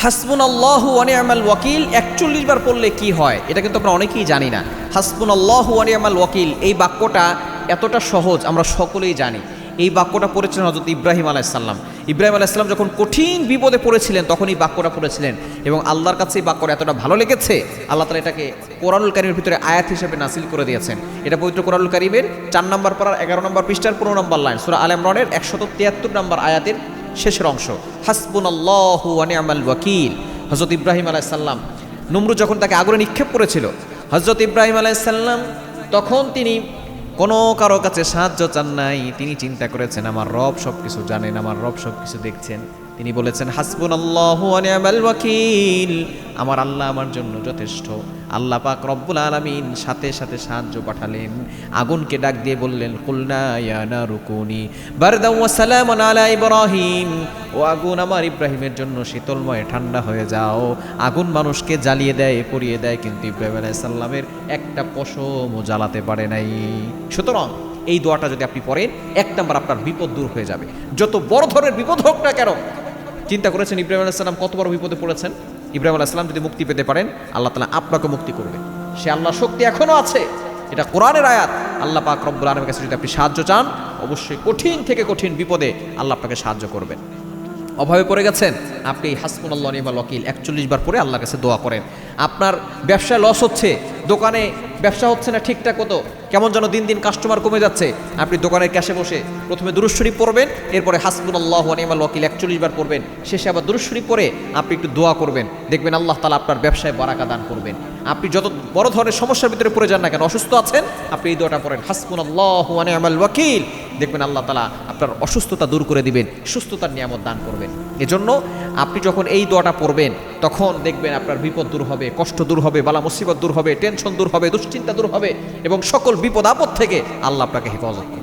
হাসবুনাল্লাহু ওয়া নি'মাল ওয়াকিল 41 বার পড়লে কি হয় এটা কিন্তু আমরা অনেকেই জানি না। হাসবুনাল্লাহু ওয়া নি'মাল ওয়াকিল এই বাক্যটা এতটা সহজ আমরা সকলেই জানি। এই বাক্যটা পড়েছিলেন হযরত ইব্রাহিম আলাইহিস সালাম। ইব্রাহিম আলাইহিস সালাম যখন কঠিন বিপদে পড়েছিলেন তখন এই বাক্যটা পড়েছিলেন এবং আল্লাহর কাছে এই বাক্যটা এতটা ভালো লেগেছে আল্লাহ তাআলা এটাকে কোরআনুল কারীমের ভিতরে আয়াত হিসেবে নাযিল করে দিয়েছেন। এটা পবিত্র কোরআনুল কারীমের 4 নম্বর পারার 11 নম্বর পৃষ্ঠার 15 নম্বর লাইন সূরা আলে ইমরানের 173 নম্বর আয়াতের শেষের অংশ। হাসবুনাল্লাহু ওয়া নি'মাল ওয়াকিল। হযরত ইব্রাহিম আলাইহিস সালাম নমরুদ যখন তাকে আগুনে নিক্ষেপ করেছিল, হযরত ইব্রাহিম আলাইহিস সালাম তখন তিনি কোনো কারো কাছে সাহায্য চান নাই। তিনি চিন্তা করেছেন আমার রব সব কিছু জানেন, আমার রব সব কিছু দেখছেন। তিনি বলেছেন হাসবুনাল্লাহু ওয়া নি'মাল ওয়াকিল, আমার আল্লাহ আমার জন্য যথেষ্ট। আল্লাহ পাক রব্বুল আলামিন সাথে সাথে সাহায্য পাঠালেন। আগুনকে ডাক দিয়ে বললেন কুলনা ইয়া নারু কুনি বারদাও ওয়া সালামান আলা ইব্রাহিম, ও আগুন আমার ইব্রাহিমের জন্য শীতলময় ঠান্ডা হয়ে যাও। আগুন মানুষকে জ্বালিয়ে দেয়, পুড়িয়ে দেয়, কিন্তু ইব্রাহিম আলাইহিস সালামের একটা পশমও জ্বালাতে পারে নাই। সুতরাং এই দোয়াটা যদি আপনি পড়েন 1 নাম্বার আপনার বিপদ দূর হয়ে যাবে। যত বড় ধরনের বিপদ হোক না কেন, চিন্তা করেছেন ইব্রাহিম আলাইহিস সালাম কত বড় বিপদে পড়েছেন। ইব্রাহিম আলাইহিস সালাম যদি মুক্তি পেতে পারেন আল্লাহ তাআলা আপনাকে মুক্তি করবে। সে আল্লাহর শক্তি এখনো আছে, এটা কোরআনের আয়াত। আল্লাহ পাক রব্বুল আলামিনের কাছে যদি আপনি সাহায্য চান অবশ্যই কঠিন থেকে কঠিন বিপদে আল্লাহ আপনাকে সাহায্য করবেন। অভাবে পড়ে গেছেন, আপনি হাসবুনাল্লাহু ওয়া নি'মাল ওয়াকিল 41 বার পড়ে আল্লাহর কাছে দোয়া করেন। আপনার ব্যবসায় লস হচ্ছে, দোকানে ব্যবসা হচ্ছে না ঠিকঠাক মতো, কেমন যেন দিন দিন কাস্টমার কমে যাচ্ছে, আপনি দোকানের ক্যাশে বসে প্রথমে দুরূদ শরীফ পড়বেন, এরপরে হাসবুনাল্লাহু ওয়া নি'মাল ওয়াকিল 41 বার পড়বেন, শেষে আবার দুরূদ শরীফ পড়ে আপনি একটু দোয়া করবেন। দেখবেন আল্লাহ তাআলা আপনার ব্যবসায় বারাকা দান করবেন। আপনি যত বড় ধরনের সমস্যার ভিতরে পড়ে যান না কেন, অসুস্থ আছেন, আপনি এই দোয়াটা পড়েন হাসবুনাল্লাহু ওয়া নি'মাল ওয়াকিল, দেখবেন আল্লাহ তাআলা আপনার অসুস্থতা দূর করে দিবেন, সুস্থতার নিয়ামত দান করবেন। এজন্য আপনি যখন এই দোয়াটা পড়বেন তখন দেখবেন আপনার বিপদ দূর হবে, কষ্ট দূর হবে, বালা মুসিবত দূর হবে, টেনশন দূর হবে, দুশ্চিন্তা দূর হবে এবং সকল বিপদ আপদ থেকে আল্লাহ আপনাকে হেফাজত করবে।